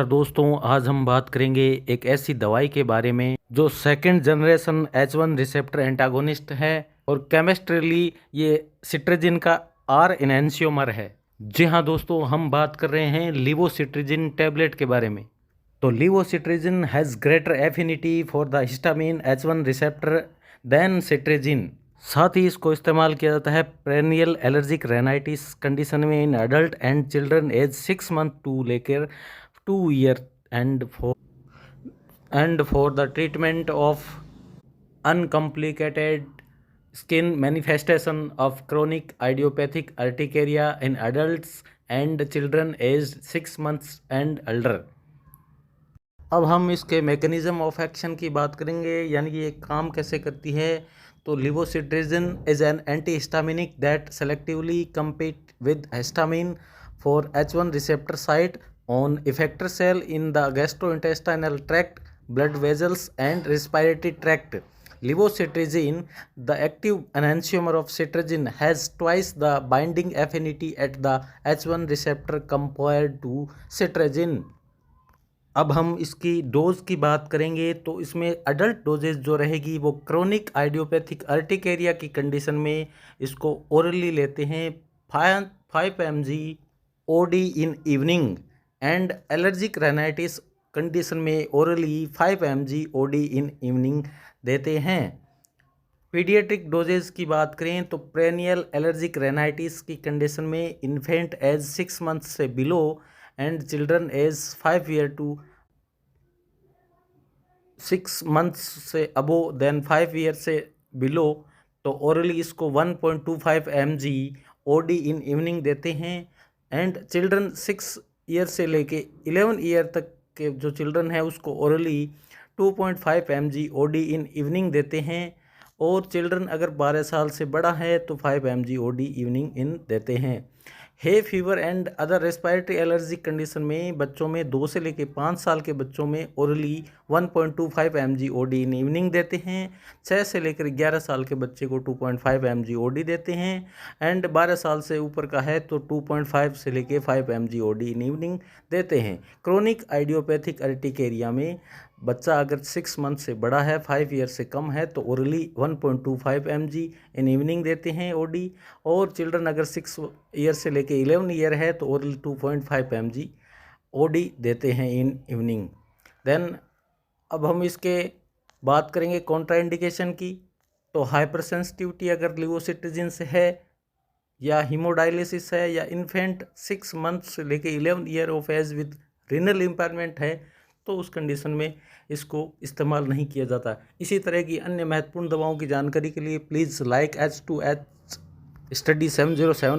नमस्कार दोस्तों, आज हम बात करेंगे एक ऐसी दवाई के बारे में जो second generation H1 receptor antagonist है और केमिस्ट्रियली ये सिट्रजिन का आर इनहेंसियोमर है। जी हाँ दोस्तों, हम बात कर रहे हैं लिवोसिट्रिजिन टैबलेट के बारे में। तो levocetirizine has greater affinity for the histamine H1 receptor than cetirizine. साथ ही इसको इस्तेमाल किया जाता है पेरेनियल एलर्जिक रेनाइटिस कंडीशन में in adult and children age 6 month to लेकर 2 year and for the treatment of uncomplicated skin manifestation of chronic idiopathic urticaria in adults and children age 6 months and older. अब हम इसके mechanism of action की बात करेंगे, यानी कि ये काम कैसे करती है। तो levocetirizine is an antihistaminic that selectively compete with histamine for H1 receptor site on effector cell in the gastrointestinal tract, blood vessels and respiratory tract. Levocitrizine, the active enantiomer of citragine, has twice the binding affinity at the H1 receptor compared to citragine. अब हम इसकी dose की बात करेंगे तो इसमें adult doses जो रहेगी वो क्रोनिक आइडियोपैथिक अर्टिकेरिया की कंडीशन में इसको ओरली लेते हैं 5 mg OD in evening and allergic rhinitis condition में orally 5 mg OD in evening देते हैं। पीडियाट्रिक डोजेज की बात करें तो पेरेनियल एलर्जिक रेनाइटिस की कंडीशन में इन्फेंट एज 6 मंथ से below and children age 5 year to 6 months से अबो देन 5 ईयर से बिलो, तो ओरली इसको 1.25 mg ओडी इन इवनिंग देते हैं। एंड चिल्ड्रन 6 ईयर से लेके 11 ईयर तक के जो चिल्ड्रन है उसको orally 2.5 mg OD in evening देते हैं। और चिल्ड्रन अगर 12 साल से बड़ा है तो 5 mg ओडी इवनिंग इन देते हैं। Hay fever and other respiratory allergy condition में बच्चों में 2 से लेकर 5 साल के बच्चों में orally 1.25 mg OD in evening देते हैं। 6 से लेकर 11 साल के बच्चे को 2.5 mg ओडी देते हैं। एंड 12 साल से ऊपर का है तो 2.5 से लेकर 5 mg ओडी इन इवनिंग देते हैं। क्रोनिक आइडियोपैथिक अर्टिकेरिया में बच्चा अगर 6 मंथ से बड़ा है, 5 ईयर से कम है, तो ओरली 1.25 mg इन इवनिंग देते हैं ओडी। और चिल्ड्रन अगर 6 ईयर से लेके 11 ईयर है तो ओरली 2.5 mg ओडी देते हैं इन इवनिंग। देन अब हम इसके बात करेंगे कॉन्ट्राइंडिकेशन की। तो हाइपर सेंसिटिविटी अगर लिवोसिट्रिजिन से है, या हीमोडायलिसिस है, या इन्फेंट 6 मंथ से लेके 11 year of age with renal impairment है, तो उस कंडीशन में इसको इस्तेमाल नहीं किया जाता। इसी तरह की अन्य महत्वपूर्ण दवाओं की जानकारी के लिए प्लीज़ लाइक H2H स्टडी 707